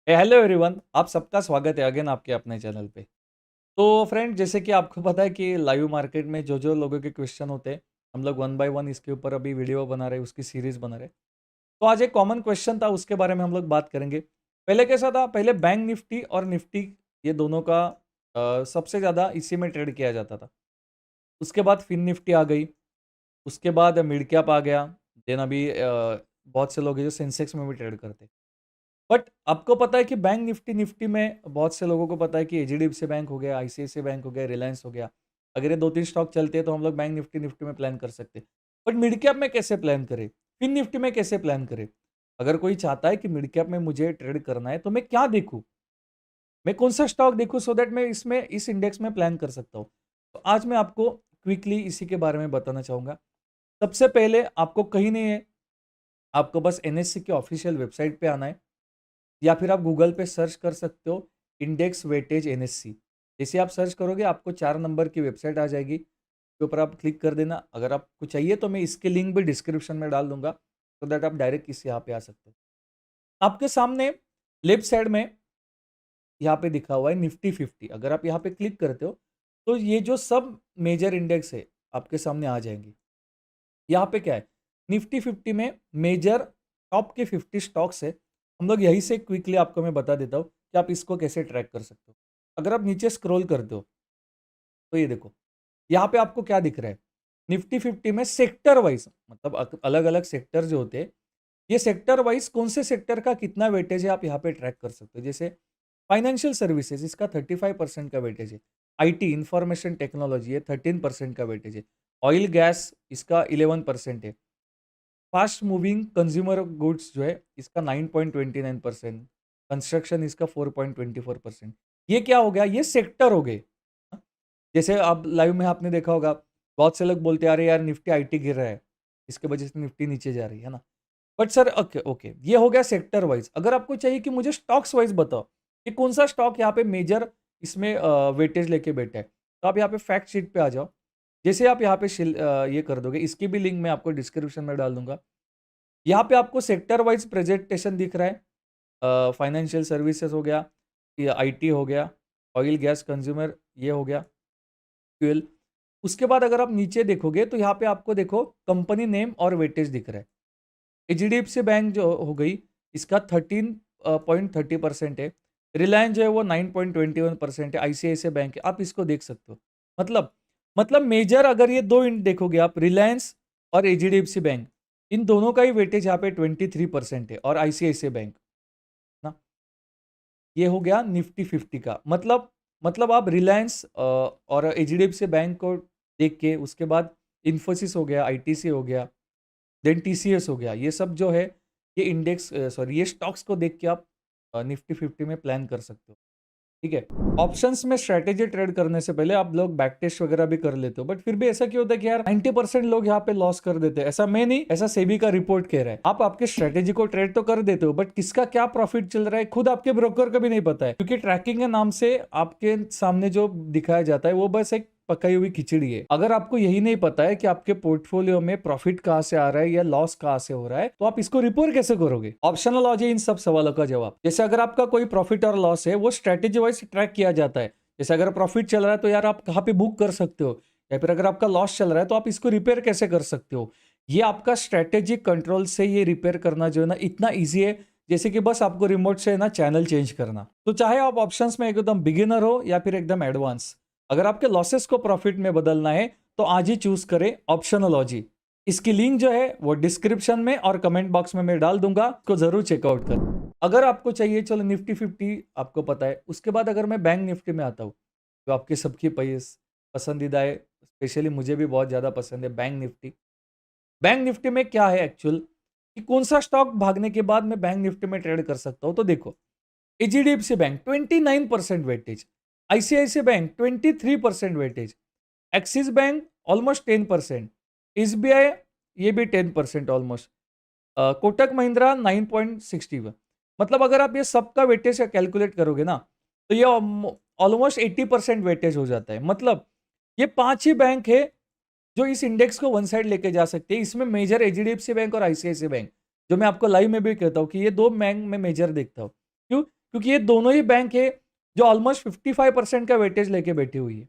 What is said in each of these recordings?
Hello everyone, आप सबका स्वागत है अगेन आपके अपने चैनल पे। तो फ्रेंड, जैसे कि आपको पता है कि लाइव मार्केट में जो जो लोगों के क्वेश्चन होते हैं, हम लोग वन बाय वन इसके ऊपर अभी वीडियो बना रहे हैं, उसकी सीरीज बना रहे हैं। तो आज एक कॉमन क्वेश्चन था, उसके बारे में हम लोग बात करेंगे। पहले कैसा था, पहले बैंक निफ्टी और निफ्टी, ये दोनों का सबसे ज़्यादा इसी में ट्रेड किया जाता था। उसके बाद फिन निफ्टी आ गई, उसके बाद मिड कैप आ गया। देन अभी बहुत से लोग हैं जो सेंसेक्स में भी ट्रेड करते हैं। बट आपको पता है कि बैंक निफ्टी निफ्टी में बहुत से लोगों को पता है कि एचडीएफसी बैंक हो गया, आईसीआईसीआई बैंक हो गया, रिलायंस हो गया। अगर ये दो तीन स्टॉक चलते हैं तो हम लोग बैंक निफ्टी निफ्टी में प्लान कर सकते हैं। बट मिड कैप में कैसे प्लान करें, फिन निफ्टी में कैसे प्लान करें? अगर कोई चाहता है कि मिड कैप में मुझे ट्रेड करना है तो मैं क्या देखूं, मैं कौन सा स्टॉक देखूं सो दैट मैं इसमें इस इंडेक्स में प्लान कर सकता हूं। तो आज मैं आपको क्विकली इसी के बारे में बताना चाहूंगा। सबसे पहले आपको कहीं नहीं है, आपको बस एनएससी के ऑफिशियल वेबसाइट पे आना है, या फिर आप गूगल पे सर्च कर सकते हो इंडेक्स वेटेज एनएससी। जैसे आप सर्च करोगे आपको 4 नंबर की वेबसाइट आ जाएगी, के ऊपर आप क्लिक कर देना। अगर आपको चाहिए तो मैं इसके लिंक भी डिस्क्रिप्शन में डाल दूंगा, सो दैट आप डायरेक्ट इस यहाँ पे आ सकते हो। आपके सामने लेफ्ट साइड में यहाँ पे दिखा हुआ है निफ्टी 50। अगर आप यहाँ पे क्लिक करते हो तो ये जो सब मेजर इंडेक्स है आपके सामने आ जाएंगे। यहाँ पे क्या है, निफ्टी 50 में मेजर टॉप के 50 स्टॉक्स है। हम लोग यहीं से क्विकली आपको मैं बता देता हूँ कि आप इसको कैसे ट्रैक कर सकते हो। अगर आप नीचे स्क्रॉल करते हो तो ये देखो, यहाँ पे आपको क्या दिख रहा है, निफ्टी 50 में सेक्टर वाइज, मतलब अलग अलग सेक्टर जो होते हैं, ये सेक्टर वाइज कौन से सेक्टर का कितना वेटेज है आप यहाँ पे ट्रैक कर सकते हो। जैसे फाइनेंशियल सर्विसेज, इसका 35% का वेटेज है। आईटी इंफॉर्मेशन टेक्नोलॉजी है, 13% का वेटेज है। ऑयल गैस इसका 11% है। फास्ट मूविंग कंज्यूमर गुड्स जो है इसका 9.29%। कंस्ट्रक्शन इसका 4.24%। ये क्या हो गया, ये सेक्टर हो गए। हाँ? जैसे अब लाइव में आपने देखा होगा, बहुत से लोग बोलते हैं अरे यार निफ्टी आईटी गिर रहा है, इसके वजह से निफ्टी नीचे जा रही है ना। बट सर ओके ओके, ये हो गया सेक्टर वाइज। अगर आपको चाहिए कि मुझे स्टॉक्स वाइज बताओ कि कौन सा स्टॉक यहाँ पे मेजर इसमें वेटेज लेके बैठा है, तो आप यहाँ पे फैक्ट शीट पे आ जाओ। जैसे आप यहाँ पे ये कर दोगे, इसकी भी लिंक मैं आपको डिस्क्रिप्शन में डाल दूंगा। यहाँ पे आपको सेक्टर वाइज प्रेजेंटेशन दिख रहा है। फाइनेंशियल सर्विसेज हो गया, ये आईटी हो गया, ऑयल गैस कंज्यूमर ये हो गया, फ्यूल। उसके बाद अगर आप नीचे देखोगे तो यहाँ पे आपको देखो कंपनी नेम और वेटेज दिख रहा है। एचडीएफसी बैंक जो हो गई, इसका 13.30% है। रिलायंस जो है वो 9.21% है। आईसीआईसीआई बैंक है, आप इसको देख सकते हो। मतलब मतलब मेजर अगर ये दो इंड देखोगे आप, रिलायंस और एचडीएफसी बैंक, इन दोनों का ही वेटेज यहाँ पे 23% है, और आईसीआईसीआई बैंक ना। ये हो गया निफ्टी 50 का। मतलब आप रिलायंस और एचडीएफसी बैंक को देख के, उसके बाद इन्फोसिस हो गया, आईटीसी हो गया, देन टीसीएस हो गया, ये सब जो है ये इंडेक्स सॉरी ये स्टॉक्स को देख के आप निफ्टी 50 में प्लान कर सकते हो। ठीक है। ऑप्शंस में स्ट्रेटेजी ट्रेड करने से पहले आप लोग बैक टेस्ट वगैरह भी कर लेते हो, बट फिर भी ऐसा क्यों होता है कि यार 90% लोग यहाँ पे लॉस कर देते हैं? ऐसा मैं नहीं, ऐसा सेबी का रिपोर्ट कह रहा है। आप आपके स्ट्रेटेजी को ट्रेड तो कर देते हो, बट किसका क्या प्रॉफिट चल रहा है खुद आपके ब्रोकर को भी नहीं पता है, क्योंकि ट्रैकिंग के नाम से आपके सामने जो दिखाया जाता है वो बस एक पकाई हुई खिचड़ी है। अगर आपको यही नहीं पता है कि आपके पोर्टफोलियो में प्रॉफिट कहां से आ रहा है या लॉस कहां से हो रहा है, तो आप इसको रिपोर्ट कैसे करोगे? ऑप्शनल आ जाए इन सब सवालों का जवाब। जैसे अगर आपका कोई प्रॉफिट और लॉस है वो स्ट्रेटेजी वाइज ट्रैक किया जाता है। जैसे अगर प्रॉफिट चल रहा है तो यार आप कहाँ पे बुक कर सकते हो, या फिर अगर आपका लॉस चल रहा है तो आप इसको रिपेयर कैसे कर सकते हो। ये आपका स्ट्रेटेजिक कंट्रोल से ये रिपेयर करना जो है ना इतना ईजी है, जैसे कि बस आपको रिमोट से ना चैनल चेंज करना। तो चाहे आप ऑप्शंस में एकदम बिगिनर हो या फिर एकदम एडवांस, अगर आपके लॉसेस को प्रॉफिट में बदलना है तो आज ही चूज करें ऑप्शनोलॉजी। इसकी लिंक जो है वो डिस्क्रिप्शन में और कमेंट बॉक्स में मैं डाल दूंगा, को जरूर चेकआउट कर। अगर आपको चाहिए, चलो निफ्टी 50 आपको पता है, उसके बाद अगर मैं बैंक निफ्टी में आता हूँ जो आपके सबकी पसंदीदा है, स्पेशली मुझे भी बहुत ज़्यादा पसंद है बैंक निफ्टी। बैंक निफ्टी में क्या है एक्चुअल, कि कौन सा स्टॉक भागने के बाद मैं बैंक निफ्टी में ट्रेड कर सकता हूँ। तो देखो, HDFC bank 29% weightage, ICICI bank 23% weightage, axis bank almost 10%, SBI ये भी 10% ऑलमोस्ट, कोटक महिंद्रा 9.61। मतलब अगर आप ये सबका वेटेज कैलकुलेट करोगे ना तो ये ऑलमोस्ट 80% वेटेज हो जाता है। मतलब ये 5 ही बैंक है जो इस इंडेक्स को वन साइड लेके जा सकते हैं। इसमें मेजर एचडीएफसी बैंक और आईसीआईसीआई बैंक, जो मैं आपको लाइव में भी कहता हूँ कि ये दो बैंक में मेजर देखता हूँ। क्यों? क्योंकि ये दोनों ही बैंक है जो ऑलमोस्ट 55% का वेटेज लेके बैठी हुई है।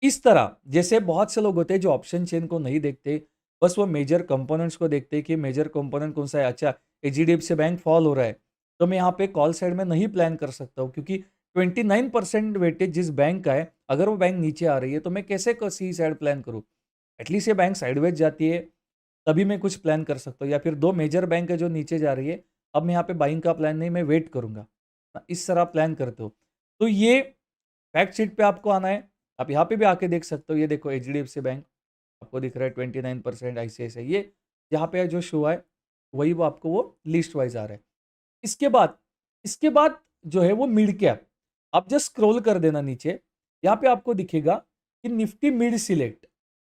इस तरह जैसे बहुत से लोग होते हैं जो ऑप्शन चेन को नहीं देखते, बस वो मेजर कंपोनेंट्स को देखते हैं कि मेजर कंपोनेंट कौन सा है। अच्छा, एचडीएफसी बैंक फॉल हो रहा है, तो मैं यहाँ पे कॉल साइड में नहीं प्लान कर सकता हूँ, क्योंकि 29% वेटेज जिस बैंक का है, अगर वो बैंक नीचे आ रही है तो मैं कैसे सी साइड प्लान करूँ। एटलीस्ट ये बैंक साइडवेज जाती है तभी मैं कुछ प्लान कर सकता हूँ, या फिर दो मेजर बैंक है जो नीचे जा रही है, अब मैं यहाँ पे बाइंग का प्लान नहीं, मैं वेट करूंगा। इस तरह प्लान करते हो तो ये फैक्ट शीट पे आपको आना है। आप यहाँ पे भी आके देख सकते हो, ये देखो एचडीएफसी बैंक आपको दिख रहा है 29%, आईसीआईसीआई ये यहाँ पे जो शो है वही वो आपको वो लिस्ट वाइज आ रहा है। इसके बाद जो है वो मिड कैप, आप जस्ट स्क्रॉल कर देना नीचे, यहाँ पे आपको दिखेगा कि निफ्टी मिड सिलेक्ट।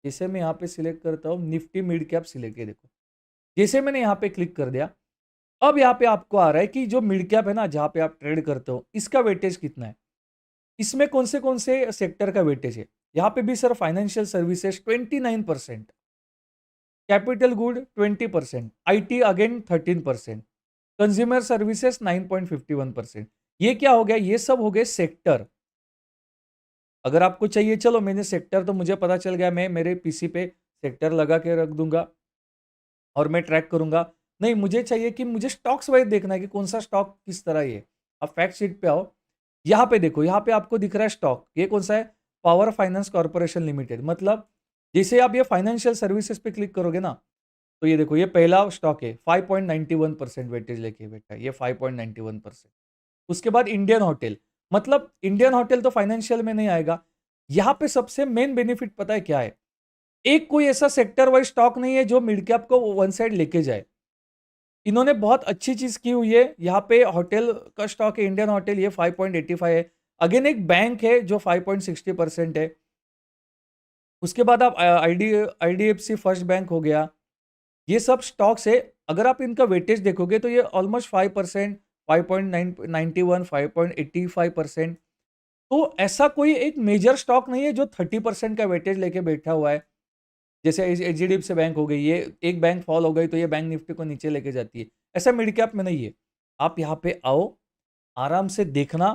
जैसे मैं यहाँ पे सिलेक्ट करता हूँ निफ्टी मिड कैप सिलेक्ट, ये देखो जैसे मैंने यहाँ पे क्लिक कर दिया, अब यहाँ पे आपको आ रहा है कि जो मिड कैप है ना, जहाँ पे आप ट्रेड करते हो, इसका वेटेज कितना है, इसमें कौन से सेक्टर का वेटेज है। यहाँ पे भी sir financial services 29%, capital good 20%, IT again 13%, consumer services 9.51%। ये क्या हो गया, ये सब हो गए सेक्टर। अगर आपको चाहिए, चलो मैंने सेक्टर तो मुझे पता चल गया, मैं मेरे पीसी पे सेक्टर लगा के रख दूंगा और मैं ट्रैक करूंगा। नहीं, मुझे चाहिए कि मुझे स्टॉक्स वाइज देखना है कि कौन सा स्टॉक किस तरह है। आप फैक्ट शीट पे आओ, यहाँ पे देखो, यहाँ पे आपको दिख रहा है स्टॉक, ये कौन सा है, पावर फाइनेंस कॉर्पोरेशन लिमिटेड। मतलब जैसे आप ये फाइनेंशियल सर्विसेज पे क्लिक करोगे ना, तो ये देखो ये पहला स्टॉक है, 5.91% वेटेज लेके बैठा है, ये 5.91%। उसके बाद इंडियन होटल, मतलब इंडियन होटल तो फाइनेंशियल में नहीं आएगा। यहाँ पे सबसे मेन बेनिफिट पता है क्या है, एक कोई ऐसा सेक्टर वाइज स्टॉक नहीं है जो मिड कैप को वन साइड लेके जाए। इन्होंने बहुत अच्छी चीज की हुई है। यहाँ पे होटल का स्टॉक है, इंडियन होटल, ये 5.85 है। अगेन एक बैंक है जो 5.60% है। उसके बाद आप आईडीएफसी फर्स्ट बैंक हो गया, ये सब स्टॉक्स है। अगर आप इनका वेटेज देखोगे तो ये ऑलमोस्ट 5%, 5.91, 5.85%। तो ऐसा कोई एक मेजर स्टॉक नहीं है जो 30% का वेटेज लेके बैठा हुआ है। जैसे एचडीएफसी बैंक हो गई, ये एक बैंक फॉल हो गई तो ये बैंक निफ्टी को नीचे लेके जाती है, ऐसा मिड कैप में नहीं है। आप यहाँ पे आओ, आराम से देखना,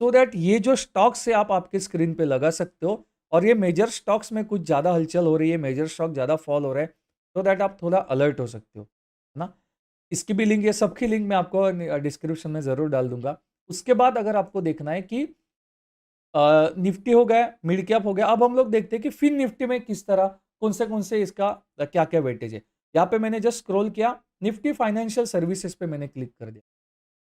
सो दैट ये जो स्टॉक्स है आप आपके स्क्रीन पे लगा सकते हो, और ये मेजर स्टॉक्स में कुछ ज़्यादा हलचल हो रही है, मेजर स्टॉक ज़्यादा फॉल हो रहा है, सो दैट आप थोड़ा अलर्ट हो सकते हो, है ना। इसकी भी लिंक, ये सबकी लिंक मैं आपको डिस्क्रिप्शन में ज़रूर डाल दूंगा। उसके बाद अगर आपको देखना है कि निफ्टी हो गया, मिड कैप हो गया, अब हम लोग देखते हैं कि फिन निफ्टी में किस तरह कौन से इसका क्या क्या वेटेज है। यहाँ पे मैंने जस्ट स्क्रॉल किया, निफ्टी फाइनेंशियल सर्विसेज पे मैंने क्लिक कर दिया।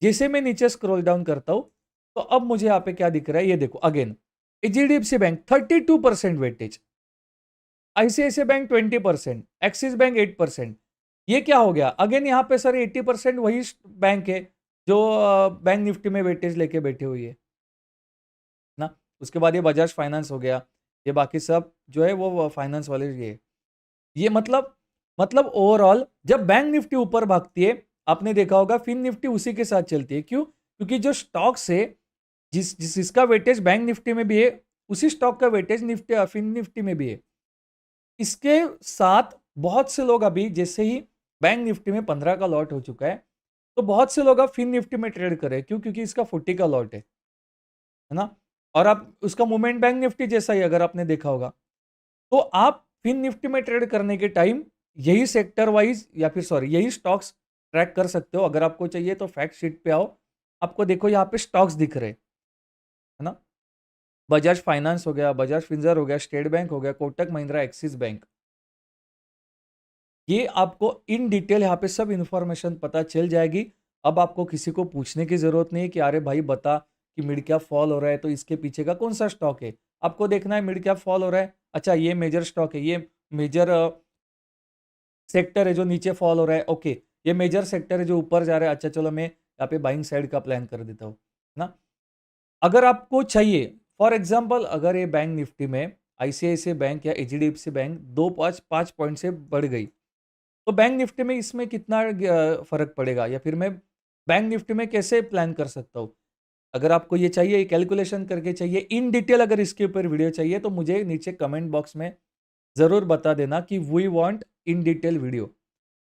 जैसे मैं नीचे स्क्रॉल डाउन करता हूं, तो अब मुझे यहाँ पे क्या दिख रहा है, ये देखो again HDFC bank 32% weightage, ICICI bank 20%, axis bank 8%। ये क्या हो गया, अगेन यहाँ पे सर 80% वही बैंक है जो बैंक निफ्टी में वेटेज लेके बैठी हुई है ना। उसके बाद ये बजाज फाइनेंस हो गया, ये बाकी सब जो है वो फाइनेंस वाले ये मतलब ओवरऑल जब बैंक निफ्टी ऊपर भागती है, आपने देखा होगा फिन निफ्टी उसी के साथ चलती है। क्यों? क्योंकि जो स्टॉक्स है, जिसका वेटेज बैंक निफ्टी में भी है, उसी स्टॉक का वेटेज निफ्टी फिन निफ्टी में भी है। इसके साथ बहुत से लोग अभी जैसे ही बैंक निफ्टी में 15 का लॉट हो चुका है, तो बहुत से लोग अब फिन निफ्टी में ट्रेड करें। क्यों? क्योंकि इसका 40 का लॉट है ना। और आप उसका मूवमेंट बैंक निफ्टी जैसा ही अगर आपने देखा होगा, तो आप फिन निफ्टी में ट्रेड करने के टाइम यही सेक्टर वाइज या फिर सॉरी यही स्टॉक्स ट्रैक कर सकते हो। अगर आपको चाहिए तो फैक्ट शीट पे आओ, आपको देखो यहाँ पे स्टॉक्स दिख रहे हैं, है ना। बजाज फाइनेंस हो गया, बजाज फिंसर हो गया, स्टेट बैंक हो गया, कोटक महिंद्रा, एक्सिस बैंक। ये आपको इन डिटेल यहाँ पे सब इंफॉर्मेशन पता चल जाएगी। अब आपको किसी को पूछने की जरूरत नहीं है कि अरे भाई बता कि मिड कैप फॉल हो रहा है तो इसके पीछे का कौन सा स्टॉक है। आपको देखना है मिड कैप फॉल हो रहा है, अच्छा ये मेजर स्टॉक है, ये मेजर सेक्टर है जो नीचे फॉल हो रहा है, ओके ये मेजर सेक्टर है जो ऊपर जा रहा है, अच्छा चलो मैं यहाँ पे बाइंग साइड का प्लान कर देता हूँ ना। अगर आपको चाहिए, फॉर एग्जांपल अगर ये बैंक निफ्टी में आईसीआईसीआई बैंक या एचडीएफसी बैंक 5 पॉइंट से बढ़ गई, तो बैंक निफ्टी में इसमें कितना फर्क पड़ेगा, या फिर मैं बैंक निफ्टी में कैसे प्लान कर सकता हूँ। अगर आपको ये चाहिए, कैलकुलेशन करके चाहिए इन डिटेल, अगर इसके ऊपर वीडियो चाहिए तो मुझे नीचे कमेंट बॉक्स में ज़रूर बता देना कि we want in detail video,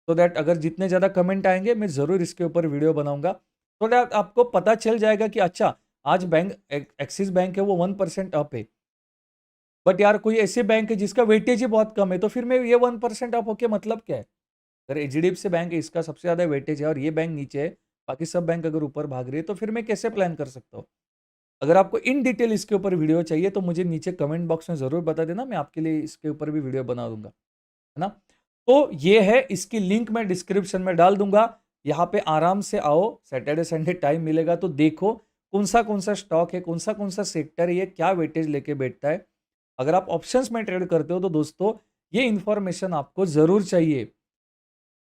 so that अगर जितने ज़्यादा कमेंट आएंगे मैं ज़रूर इसके ऊपर वीडियो बनाऊंगा तो दैट आपको पता चल जाएगा कि अच्छा आज बैंक एक्सिस बैंक है वो 1% अप है, बट यार कोई ऐसे बैंक है जिसका वेटेज ही बहुत कम है, तो फिर मैं ये 1% अप होके मतलब क्या है? अगर एचडीएफसी बैंक है इसका सबसे ज्यादा वेटेज है और ये बैंक नीचे है, बाकी सब बैंक अगर ऊपर भाग रही है, तो फिर मैं कैसे प्लान कर सकता हूँ? अगर आपको इन डिटेल इसके ऊपर वीडियो चाहिए तो मुझे नीचे कमेंट बॉक्स में जरूर बता देना, मैं आपके लिए इसके ऊपर भी वीडियो बना दूंगा, है ना? तो ये है, इसकी लिंक मैं डिस्क्रिप्शन में डाल दूंगा। यहाँ पे आराम से आओ, सैटरडे संडे टाइम मिलेगा तो देखो कौन सा स्टॉक है, कौन सा सेक्टर है, ये क्या वेटेज लेके बैठता है। अगर आप ऑप्शंस में ट्रेड करते हो तो दोस्तों ये इंफॉर्मेशन आपको जरूर चाहिए,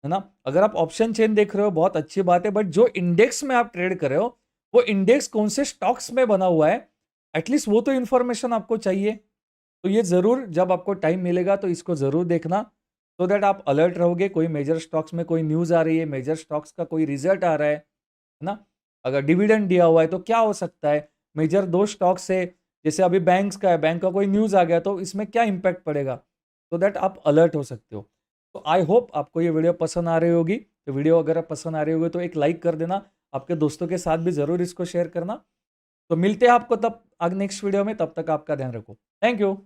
है ना? अगर आप ऑप्शन चेन देख रहे हो बहुत अच्छी बात है, बट जो इंडेक्स में आप ट्रेड कर रहे हो वो इंडेक्स कौन से स्टॉक्स में बना हुआ है, एटलीस्ट वो तो इंफॉर्मेशन आपको चाहिए। तो ये जरूर जब आपको टाइम मिलेगा तो इसको जरूर देखना, सो दैट आप अलर्ट रहोगे। कोई मेजर स्टॉक्स में कोई न्यूज आ रही है, मेजर स्टॉक्स का कोई रिजल्ट आ रहा है ना? अगर डिविडेंड दिया हुआ है तो क्या हो सकता है, मेजर दो स्टॉक्स है, जैसे अभी बैंक्स का है, बैंक का कोई न्यूज आ गया तो इसमें क्या इंपैक्ट पड़ेगा, सो दैट आप अलर्ट हो सकते हो। तो आई होप आपको ये वीडियो पसंद आ रही होगी। तो वीडियो अगर पसंद आ रही होगी तो एक लाइक कर देना, आपके दोस्तों के साथ भी जरूर इसको शेयर करना। तो मिलते हैं आपको तब नेक्स्ट वीडियो में, तब तक आपका ध्यान रखो। Thank you.